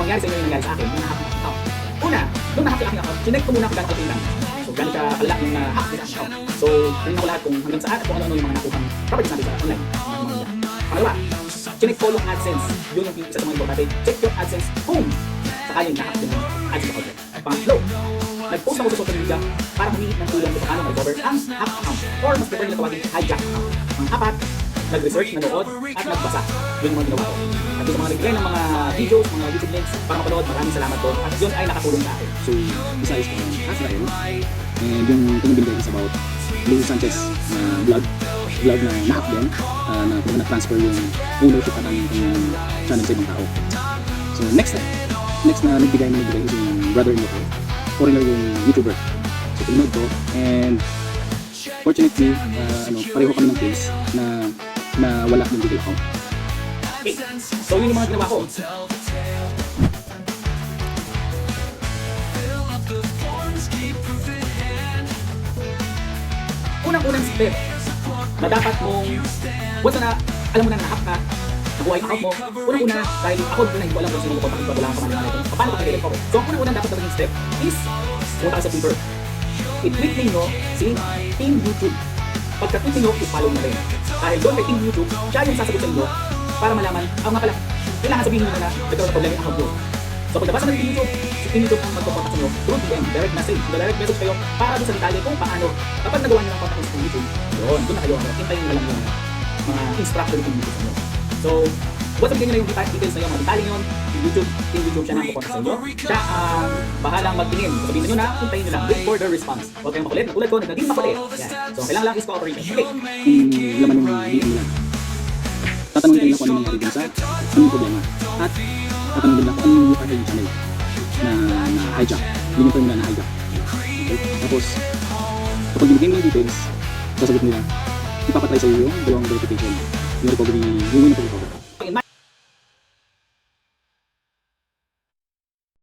mangyari sa inyo yung nangyari sa akin, yung na-hack yung account. Una, nung na-hack yung aking account, chinek ko muna kung gano'n kalaki lang. So, gano'n ka kalaki yung na-hack yung account. So, tingnan ko lahat kung hanggang saan at kung ano-ano yung mga nakuhang properties natin sa online. Pangalawa, chinek ko yung AdSense. Yun yung isa sa mga importante. Check your AdSense kung sakali na-hack yung AdSense account. Pangatlo, nag-post ako sa social media para humingi ng tulong kung paano mag-recover ang hack account or mas prefer nila tawagin hijack account. Pang-apat, nag-research, nanood, at nagbasa. Yun yung mga ginawa ko. At doon sa mga nagbigay ng mga videos, mga YouTube links para mapanood, maraming salamat doon. At yun ay nakatulong sa akin. So, isa is from Azrael. And yung binigay is about Luis Sanchez na vlog na na-hack din. Na kung na-transfer yung ownership at ang channel sa ibang tao. So, next na nagbigay is yung brother-in-law ko. Foreigner yung YouTuber. So, pinunod ko. And fortunately, pareho kami ng case na wala yung Google account. Okay. So, yun yung mga ginawa ko. Unang-unang step na dapat mong once na alam mo na na-hack ka, nakuha yung account mo, unang-una dahil ako din na hindi ko alam kung sino ko kontakin, wala akong pamanahan ito. Paano ko i-recover? So, ang unang-unang dapat gawin step is pumunta ka sa Twitter. I-tweet ninyo si Team YouTube. Pagka-tweet ninyo, i-follow na rin. Dahil doon kay Team YouTube, siya yung sasagot sa inyo para malaman, nga pala, kailangan sabihin nyo na nagkaroon ng problema yung account mo. So, pag nabasa na Team YouTube, si Team YouTube ang magpapunta sa inyo through DM, direct message. Direct message kayo para doon sa detalye kung paano kapag nagawa nyo ng contact sa Team YouTube, doon na kayo, hintayin nyo na lang yung mga instruction ng Team YouTube sa inyo. So, once na bigyan nyo na yung details na yung mga detalye yun, Team YouTube siya na pupunta sa inyo. Siya ang bahalang magtingin. So, sabihin nyo na, hintayin nyo lang, wait for the response. Huwag kayong makulit, natulad ko, naging makulit. Yan. So, kailangan lang is cooperation. Okay. Yung laman ng DM nila. Tatanungin kayo na kung ano nangyari din sa anong problema. At tatanungin nila kung ano yung URL yung channel na hijack. Linkin nila na hijack. Okay? Tapos, kapag binigay mo yung details, sasagot nila, ipapatry sa iyo yung dalawang verification. Yung recovery, yung win recover.